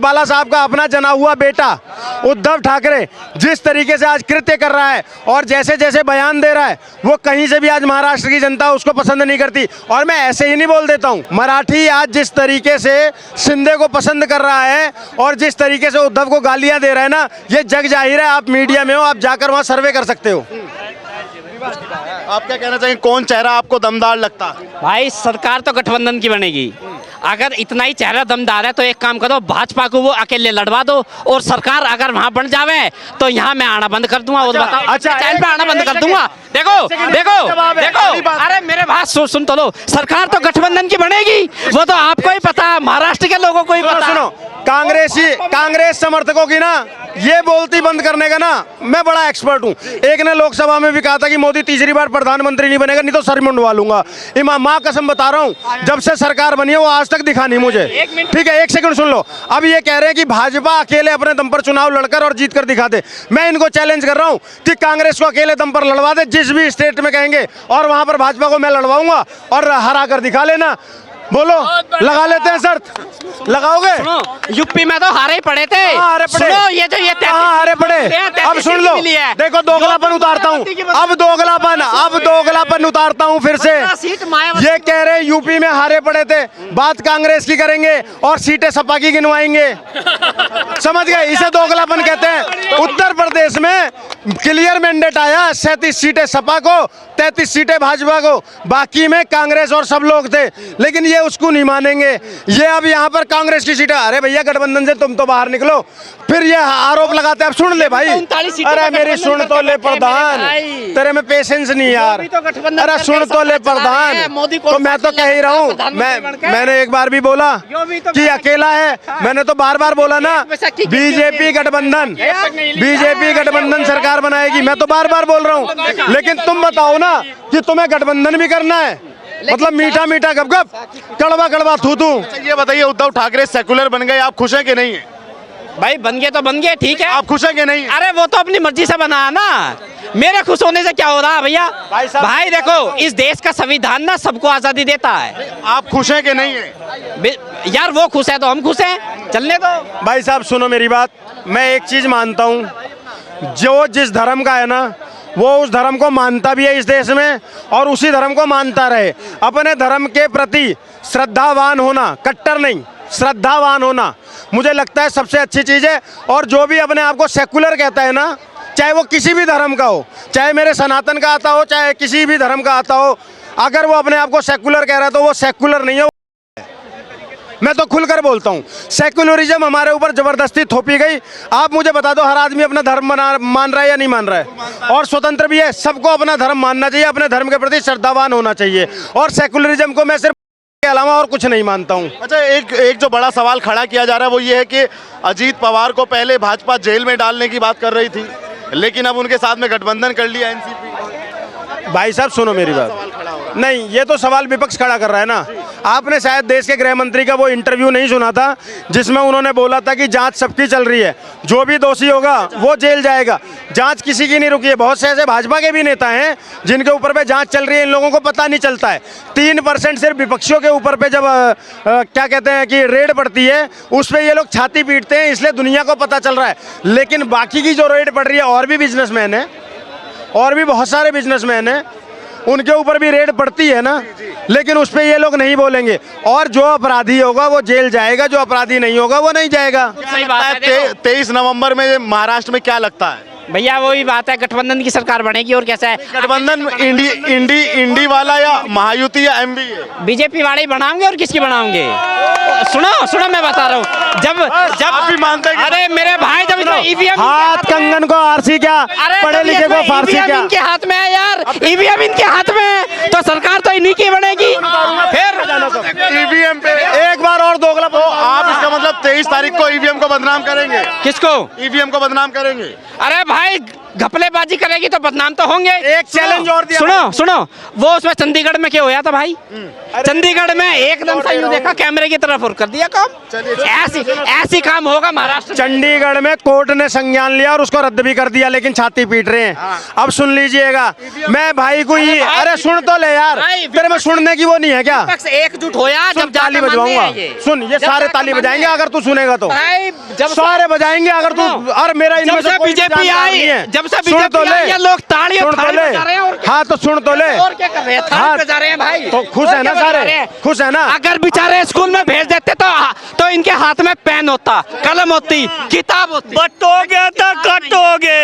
बाला साहब का अपना जना हुआ बेटा उद्धव ठाकरे जिस तरीके से आज कृत्य कर रहा है और जैसे जैसे बयान दे रहा है, वो कहीं से भी आज महाराष्ट्र की जनता उसको पसंद नहीं करती। और मैं ऐसे ही नहीं बोल देता हूँ, मराठी आज जिस तरीके से शिंदे को पसंद कर रहा है और जिस तरीके से उद्धव को गालियां दे रहा है ना, ये जग जाहिर है। आप मीडिया में हो, आप जाकर वहाँ सर्वे कर सकते हो। आप क्या कहना चाहिए, कौन चेहरा आपको दमदार लगता है? भाई सरकार तो गठबंधन की बनेगी। अगर इतना ही चेहरा दमदार है तो एक काम करो, भाजपा को वो अकेले लड़वा दो और सरकार अगर वहां बन जावे तो यहाँ मैं आना बंद कर दूंगा। अच्छा चैनल पे आना बंद कर दूंगा। देखो देखो देखो, अरे मेरे बात सुन तो लो, सरकार तो गठबंधन की बनेगी, वो तो आपको ही पता है, महाराष्ट्र के लोगों को ही पता। सुनो, कांग्रेस समर्थकों की ना ये बोलती बंद करने का ना मैं बड़ा एक्सपर्ट हूँ। एक ने लोकसभा में भी कहा था कि मोदी तीसरी बार प्रधानमंत्री नहीं बनेगा, नहीं तो सर मुंडवा लूंगा। इमाम माँ कसम बता रहा हूँ, जब से सरकार बनी है वो आज तक दिखा नहीं मुझे। ठीक है, एक सेकंड सुन लो। अब ये कह रहे हैं कि भाजपा अकेले अपने दम पर चुनाव लड़कर और जीत कर दिखा दे। मैं इनको चैलेंज कर रहा हूँ कि कांग्रेस को अकेले दम पर लड़वा दे, जिस भी स्टेट में कहेंगे, और वहां पर भाजपा को मैं लड़वाऊंगा और हरा कर दिखा लेना। बोलो, लगा लेते हैं शर्त, लगाओगे? यूपी में तो हारे पड़े थे। हारे पड़े। सुनो, ये जो ये हारे पड़े। अब सुन लो, देखो दोगलापन उतारता हूँ, अब दोगलापन उतारता हूँ फिर से। ये कह रहे यूपी में हारे पड़े थे, बात कांग्रेस की करेंगे और सीटें सपा की गिनवाएंगे। समझ गए? इसे दोगलापन कहते हैं। उत्तर प्रदेश में क्लियर मैंडेट आया, 37 सीटें सपा को, 33 सीटें भाजपा को, बाकी में कांग्रेस और सब लोग थे, लेकिन ये उसको नहीं मानेंगे। ये अब यहाँ पर कांग्रेस की सीटें, अरे भैया गठबंधन से तुम तो बाहर निकलो, फिर ये आरोप लगाते हैं। अब सुन ले भाई, अरे मेरी सुन तो ले प्रधान, तेरे में पेशेंस नहीं यार। अरे सुन तो ले प्रधान, तो मैं तो कह ही रहा हूँ, मैंने एक बार भी बोला कि अकेला है, मैंने तो बार बार बोला ना, बीजेपी गठबंधन सरकार बनाएगी, मैं तो बार बार बोल रहा हूँ। लेकिन तुम बताओ ना कि तुम्हें गठबंधन भी करना है, मतलब मीठा मीठा गप गप, कड़वा कड़वा थू थू। ये बताइए, उद्धव ठाकरे सेकुलर बन गए, आप खुश हैं कि नहीं है? भाई बन गए तो बन गए, ठीक है। आप खुश हैं कि नहीं? अरे वो तो अपनी मर्जी से बना ना, मेरे खुश होने से क्या हो रहा है भैया? भाई देखो, इस देश का संविधान ना सबको आजादी देता है। आप खुश हैं कि नहीं है? यार वो खुश है तो हम खुश हैं, चलने दो। भाई साहब सुनो मेरी बात, मैं एक चीज मानता हूँ, जो जिस धर्म का है ना वो उस धर्म को मानता भी है इस देश में और उसी धर्म को मानता रहे। अपने धर्म के प्रति श्रद्धावान होना, कट्टर नहीं, श्रद्धावान होना मुझे लगता है सबसे अच्छी चीज़ है। और जो भी अपने आप को सेकुलर कहता है ना, चाहे वो किसी भी धर्म का हो, चाहे मेरे सनातन का आता हो, चाहे किसी भी धर्म का आता हो, अगर वो अपने आप को सेकुलर कह रहा है तो वो सेकुलर नहीं है। मैं तो खुलकर बोलता हूँ, सेकुलरिज्म हमारे ऊपर जबरदस्ती थोपी गई। आप मुझे बता दो, हर आदमी अपना धर्म मान रहा है या नहीं मान रहा है? और स्वतंत्र भी है, सबको अपना धर्म मानना चाहिए, अपने धर्म के प्रति श्रद्धावान होना चाहिए। और सेकुलरिज्म को मैं सिर्फ के अलावा और कुछ नहीं मानता हूँ। अच्छा, एक जो बड़ा सवाल खड़ा किया जा रहा है वो ये है कि अजीत पवार को पहले भाजपा जेल में डालने की बात कर रही थी, लेकिन अब उनके साथ में गठबंधन कर लिया एनसीपी। भाई साहब सुनो मेरी बात, नहीं ये तो सवाल विपक्ष खड़ा कर रहा है ना। आपने शायद देश के गृह मंत्री का वो इंटरव्यू नहीं सुना था जिसमें उन्होंने बोला था कि जांच सबकी चल रही है, जो भी दोषी होगा वो जेल जाएगा। जांच किसी की नहीं रुकी है। बहुत से ऐसे भाजपा के भी नेता हैं जिनके ऊपर पे जांच चल रही है, इन लोगों को पता नहीं चलता है। 3% सिर्फ विपक्षियों के ऊपर पे जब क्या कहते हैं कि रेड पड़ती है, उस पर ये लोग छाती पीटते हैं, इसलिए दुनिया को पता चल रहा है। लेकिन बाकी की जो रेड पड़ रही है, और भी बिजनेसमैन है, और भी बहुत सारे बिजनेसमैन हैं, उनके ऊपर भी रेड पड़ती है ना, लेकिन उस पे ये लोग नहीं बोलेंगे। और जो अपराधी होगा वो जेल जाएगा, जो अपराधी नहीं होगा वो नहीं जाएगा। सही बात है। 23 नवंबर में महाराष्ट्र में क्या लगता है भैया? वही बात है, गठबंधन की सरकार बनेगी और कैसा है? गठबंधन इंडी वाला या महायुति या एमवी? बीजेपी वाले ही बनाओगे और किसकी बनाओगे? सुनो मैं बता रहा हूँ, जब आप भी मानते हैं? अरे मेरे भाई, जब ईवीएम हाथ कंगन को आरसी क्या, पढ़े लिखे को फारसी क्या? इनके हाथ में है यार, ईवीएम इनके हाथ में है, तो सरकार तो इन्हीं की बनेगी। फिर ईवीएम पे एक बार और दोगला। आप इसका मतलब 23 तारीख को ईवीएम को बदनाम करेंगे? किसको? ईवीएम को बदनाम करेंगे? अरे भाई घपलेबाजी करेगी तो बदनाम तो होंगे। एक चैलेंज और दिया, सुनो वो उसमें चंडीगढ़ में क्या होया था भाई, चंडीगढ़ में एकदम से यूं देखा कैमरे की तरफ और कर दिया काम। ऐसी काम होगा महाराष्ट्र। चंडीगढ़ में कोर्ट ने संज्ञान लिया और उसको रद्द भी कर दिया, लेकिन छाती पीट रहे हैं। अब सुन लीजिएगा, मैं भाई को ये, अरे सुन तो ले यार, तेरे में सुनने की वो नहीं है क्या? एकजुट होया जब ताली बजवाऊंगा, सुन, ये सारे ताली बजाएंगे अगर तू सुनेगा तो, सारे बजाएंगे अगर तू। और मेरा इनमें से बीजेपी आई, जब से सुन तो ले, लोग तालियां सुन तो ले, हाँ तो सुन तो ले, और क्या कर रहे हैं, थाली बजा रहे हैं भाई। तो खुश है ना सारे, खुश है ना? अगर बेचारे स्कूल में भेज देते तो इनके हाथ में पेन होता, कलम होती, किताब होती। बटोगे तो कटोगे।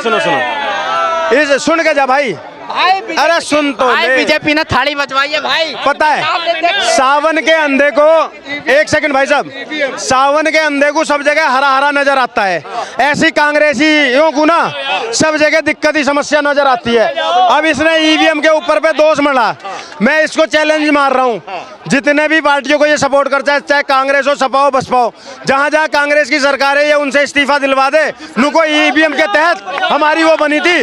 सुनो सुनो, इस सुन के जा भाई, अरे सुन तो ले। बीजेपी ने थाली बजवाई है भाई। पता है सावन के अंधे को, एक सेकंड भाई साहब, सावन के अंधे को सब जगह हरा हरा नजर आता है, ऐसी कांग्रेसियों को ना सब जगह दिक्कत ही समस्या नजर आती है। अब इसने ईवीएम के ऊपर पे दोष मढ़ा, मैं इसको चैलेंज मार रहा हूँ, जितने भी पार्टियों को ये सपोर्ट करता है, चाहे कांग्रेस हो, सपा हो, बसपा हो, जहाँ जहाँ कांग्रेस की सरकार है, ये उनसे इस्तीफा दिलवा दे। नुको ईवीएम के तहत हमारी वो बनी थी,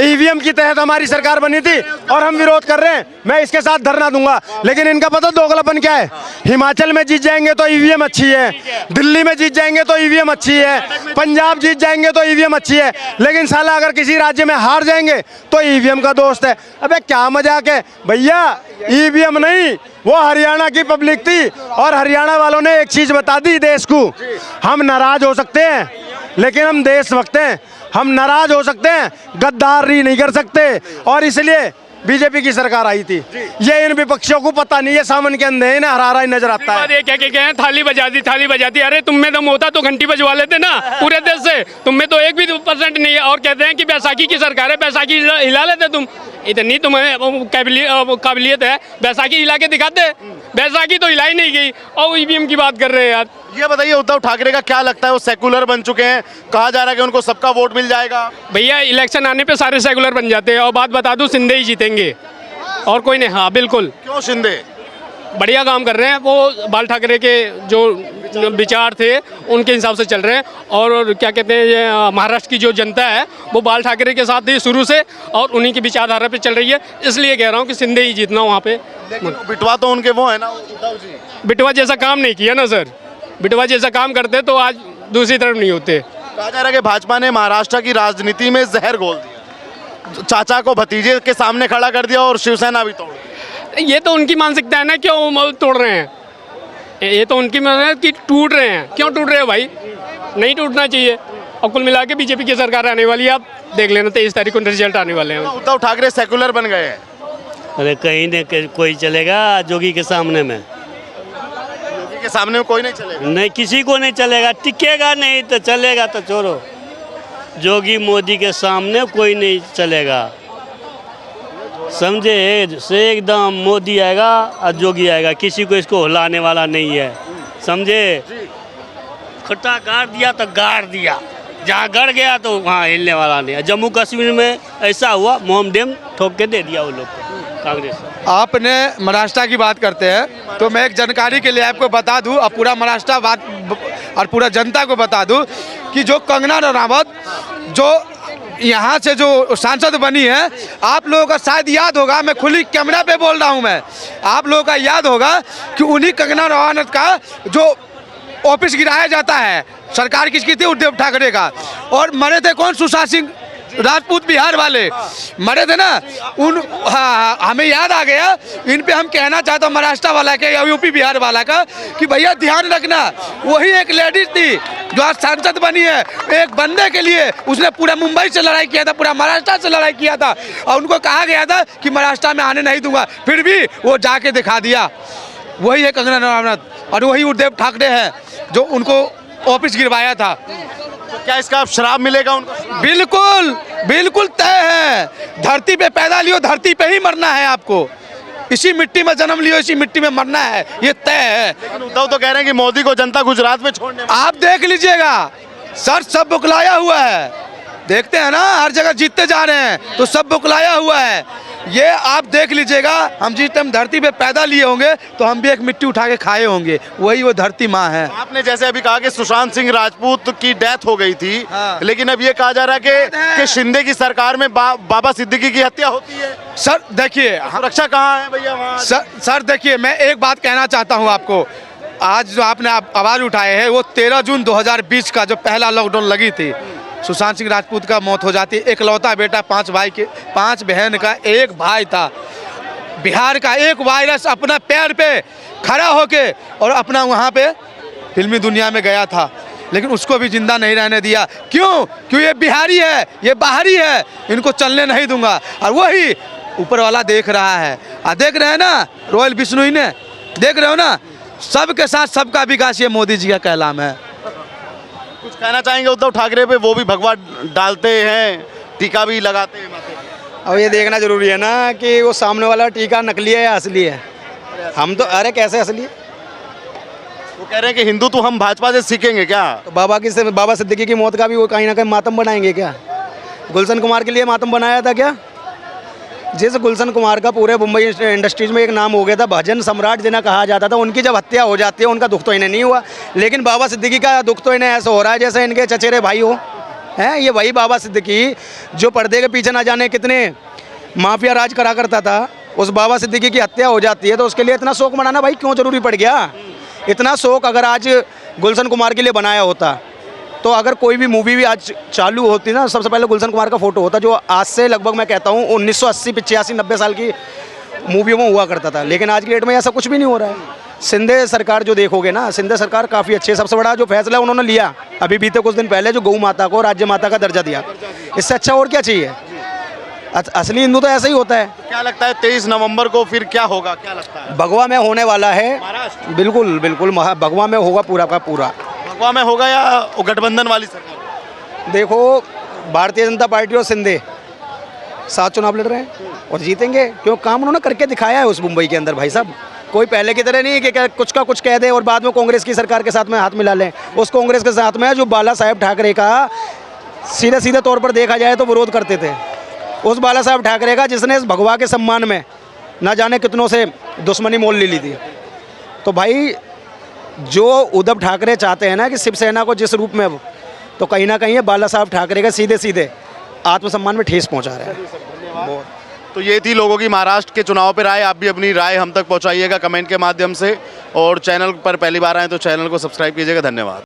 ईवीएम की तहत हमारी सरकार बनी थी और हम विरोध कर रहे हैं, मैं इसके साथ धरना दूंगा। लेकिन इनका पता दोगलापन क्या है, हिमाचल में जीत जाएंगे तो ईवीएम अच्छी है, दिल्ली में जीत जाएंगे तो ईवीएम अच्छी है, पंजाब जीत जाएंगे तो ईवीएम अच्छी है, लेकिन साला अगर किसी राज्य में हार जाएंगे तो ईवीएम का दोस्त है। अबे क्या मजाक है भैया, ईवीएम नहीं, वो हरियाणा की पब्लिक थी और हरियाणा वालों ने एक चीज बता दी देश को, हम नाराज हो सकते हैं लेकिन हम देशभक्त हैं, हम नाराज हो सकते हैं, गद्दारी नहीं कर सकते, और इसलिए बीजेपी की सरकार आई थी। ये इन विपक्षियों को पता नहीं है, सावन के अंधे इन्हें हरा हरा ही नजर आता है। ये क्या थाली बजा दी, अरे तुम में दम होता तो घंटी बजवा लेते ना पूरे देश से, तुम में तो 1% नहीं है। और कहते हैं कि बैसाखी की सरकार है, बैसाखी हिला लेते तुम, इतनी तुम्हें काबिलियत है, बैसाखी हिला के दिखाते, बैसाखी तो हिलाई नहीं गई और ईवीएम की बात कर रहे हैं यार। ये बताइए उद्धव ठाकरे का क्या लगता है, वो सेकुलर बन चुके हैं, कहा जा रहा है कि उनको सबका वोट मिल जाएगा। भैया इलेक्शन आने पे सारे सेकुलर बन जाते हैं, और बात बता दूं, शिंदे ही जीतेंगे और कोई नहीं। हाँ बिल्कुल। क्यों शिंदे? बढ़िया काम कर रहे हैं वो, बाल ठाकरे के जो विचार थे उनके हिसाब से चल रहे हैं, और क्या कहते हैं, ये महाराष्ट्र की जो जनता है वो बाल ठाकरे के साथ थी शुरू से और उन्हीं की विचारधारा पे चल रही है, इसलिए कह रहा हूँ कि शिंदे ही जीतना वहाँ पे। बिटवा तो उनके वो है ना उद्धव जी, बिटवा जैसा काम नहीं किया ना सर, बिटवा जैसा काम करते तो आज दूसरी तरफ नहीं होते। कहा जा रहा है कि भाजपा ने महाराष्ट्र की राजनीति में जहर घोल दिया, चाचा को भतीजे के सामने खड़ा कर दिया और शिवसेना भी तोड़ दी। ये तो उनकी मानसिकता है ना, क्यों तोड़ रहे हैं, ये तो उनकी मानसिकता कि टूट रहे हैं। क्यों टूट रहे हो भाई, नहीं टूटना चाहिए। और कुल मिला के बीजेपी की सरकार आने वाली है, आप देख लेना 23 तारीख को रिजल्ट आने वाले हैं। उद्धव ठाकरे सेकुलर बन गए हैं। अरे कहीं न कोई चलेगा जोगी के सामने में, योगी के सामने में कोई नहीं चलेगा, नहीं किसी को नहीं चलेगा, टिकेगा नहीं तो चलेगा तो छोड़ो, जोगी मोदी के सामने कोई नहीं चलेगा, समझे से एकदम मोदी आएगा और जोगी आएगा, किसी को इसको हिलाने वाला नहीं है, समझे। खट्टा गाड़ दिया तो गाड़ दिया, जहाँ गड़ गया तो वहाँ हिलने वाला नहीं है। जम्मू कश्मीर में ऐसा हुआ, मोमडेम ठोक के दे दिया वो लोग को कांग्रेस। आपने महाराष्ट्र की बात करते हैं तो मैं एक जानकारी के लिए आपको बता दूं और पूरा महाराष्ट्र बात और पूरा जनता को बता दूं कि जो कंगना रनावत जो यहाँ से जो सांसद बनी है, आप लोगों का शायद याद होगा, मैं खुली कैमरा पे बोल रहा हूँ, मैं आप लोगों का याद होगा कि उन्हीं कंगना रनावत का जो ऑफिस गिराया जाता है, सरकार किसकी थी, उद्धव ठाकरे का, और मरे थे कौन, सुशांत सिंह राजपूत बिहार वाले मरे थे ना उन। हाँ हमें याद आ गया, इन पे हम कहना चाहते हैं महाराष्ट्र वाला के या यूपी बिहार वाला का कि भैया ध्यान रखना, वही एक लेडीज थी जो आज सांसद बनी है, एक बंदे के लिए उसने पूरा मुंबई से लड़ाई किया था, पूरा महाराष्ट्र से लड़ाई किया था, और उनको कहा गया था कि महाराष्ट्र में आने नहीं दूंगा, फिर भी वो जाके दिखा दिया। वही है कंगना रनावत और वही उद्धव ठाकरे है जो उनको ऑफिस गिरवाया था। तो क्या इसका श्राप मिलेगा उनको? बिल्कुल बिल्कुल तय है, धरती पे पैदा लियो, धरती पे ही मरना है आपको, इसी मिट्टी में जन्म लियो, इसी मिट्टी में मरना है, ये तय है। लेकिन उद्धव तो कह रहे हैं कि मोदी को जनता गुजरात में छोड़ने, आप देख लीजिएगा सर, सब बुकलाया हुआ है, देखते हैं ना हर जगह जीतते जा रहे हैं तो सब बुकलाया हुआ है। ये आप देख लीजिएगा, हम जिस टाइम धरती पे पैदा लिए होंगे तो हम भी एक मिट्टी उठा के खाए होंगे, वही वो धरती माँ है। आपने जैसे अभी कहा कि सुशांत सिंह राजपूत की डेथ हो गई थी, हाँ। लेकिन अब ये कहा जा रहा है कि शिंदे की सरकार में बाबा सिद्दीकी की हत्या होती है। सर देखिए, सुरक्षा कहाँ है भैया वहाँ? सर देखिए, मैं एक बात कहना चाहता हूँ आपको। आज जो आपने आवाज़ उठाए है वो 13 जून 2020 का जो पहला लॉकडाउन लगी थी, सुशांत सिंह राजपूत का मौत हो जाती। इकलौता बेटा, 5 बहन का एक भाई था। बिहार का एक वायरस अपना पैर पे खड़ा होके और अपना वहाँ पे फिल्मी दुनिया में गया था, लेकिन उसको भी जिंदा नहीं रहने दिया। क्यों ये बिहारी है, ये बाहरी है, इनको चलने नहीं दूंगा। और वही ऊपर वाला देख रहा है। देख रहे हैं ना, रॉयल बिश्नोई ने, देख रहे हो ना, सबके साथ सबका विकास, ये मोदी जी का कहलाम है। कुछ कहना चाहेंगे उद्धव ठाकरे पे? वो भी भगवा डालते हैं, टीका भी लगाते हैं माथे। अब ये देखना जरूरी है ना कि वो सामने वाला टीका नकली है या असली है। हम तो, अरे कैसे असली है? वो कह रहे हैं कि हिंदू तो हम भाजपा से सीखेंगे क्या? तो बाबा सिद्दीकी की मौत का भी वो कहीं ना कहीं मातम बनाएंगे क्या? गुलशन कुमार के लिए मातम बनाया था क्या? जिस गुलशन कुमार का पूरे मुंबई इंडस्ट्रीज में एक नाम हो गया था, भजन सम्राट जिन्हें कहा जाता था, उनकी जब हत्या हो जाती है उनका दुख तो इन्हें नहीं हुआ, लेकिन बाबा सिद्दीकी का दुख तो इन्हें ऐसा हो रहा है जैसे इनके चचेरे भाई हो हैं। ये वही बाबा सिद्दीकी जो पर्दे के पीछे ना जाने कितने माफिया राज करा करता था, उस बाबा सिद्दीकी की हत्या हो जाती है तो उसके लिए इतना शोक मनाना भाई क्यों जरूरी पड़ गया? इतना शोक अगर आज गुलशन कुमार के लिए बनाया होता तो अगर कोई भी मूवी भी आज चालू होती ना, सबसे पहले गुलशन कुमार का फोटो होता, जो आज से लगभग मैं कहता हूँ 1980, 85, 90 साल की मूवियों में हुआ करता था। लेकिन आज की डेट में ऐसा कुछ भी नहीं हो रहा है। सिंधे सरकार जो देखोगे ना, सिंधे सरकार काफ़ी अच्छी है। सबसे बड़ा जो फैसला उन्होंने लिया अभी बीते कुछ दिन पहले, जो गौ माता को राज्य माता का दर्जा दिया, इससे अच्छा और क्या चाहिए? असली हिंदू तो ऐसा ही होता है। क्या लगता है 23 नवंबर को फिर क्या होगा, क्या लगता है? भगवा में होने वाला है, बिल्कुल बिल्कुल भगवा में होगा पूरा का पूरा। भगवा में होगा या गठबंधन वाली सरकार? देखो, भारतीय जनता पार्टी और सिंधे साथ चुनाव लड़ रहे हैं और जीतेंगे, क्यों काम उन्होंने करके दिखाया है उस मुंबई के अंदर। भाई साहब, कोई पहले की तरह नहीं है कि कुछ का कुछ कह दे और बाद में कांग्रेस की सरकार के साथ में हाथ मिला लें। उस कांग्रेस के साथ में जो बाला साहेब ठाकरे का सीधे सीधे तौर पर देखा जाए तो विरोध करते थे, उस बाला साहेब ठाकरे का जिसने इस भगवा के सम्मान में ना जाने कितनों से दुश्मनी मोल ले ली थी। तो भाई जो उद्धव ठाकरे चाहते हैं ना कि शिवसेना को जिस रूप में, तो कहीं ना कहीं बाला साहब ठाकरे का सीधे सीधे आत्मसम्मान में ठेस पहुंचा रहे हैं। तो ये थी लोगों की महाराष्ट्र के चुनाव पर राय। आप भी अपनी राय हम तक पहुंचाइएगा कमेंट के माध्यम से, और चैनल पर पहली बार आए तो चैनल को सब्सक्राइब कीजिएगा। धन्यवाद।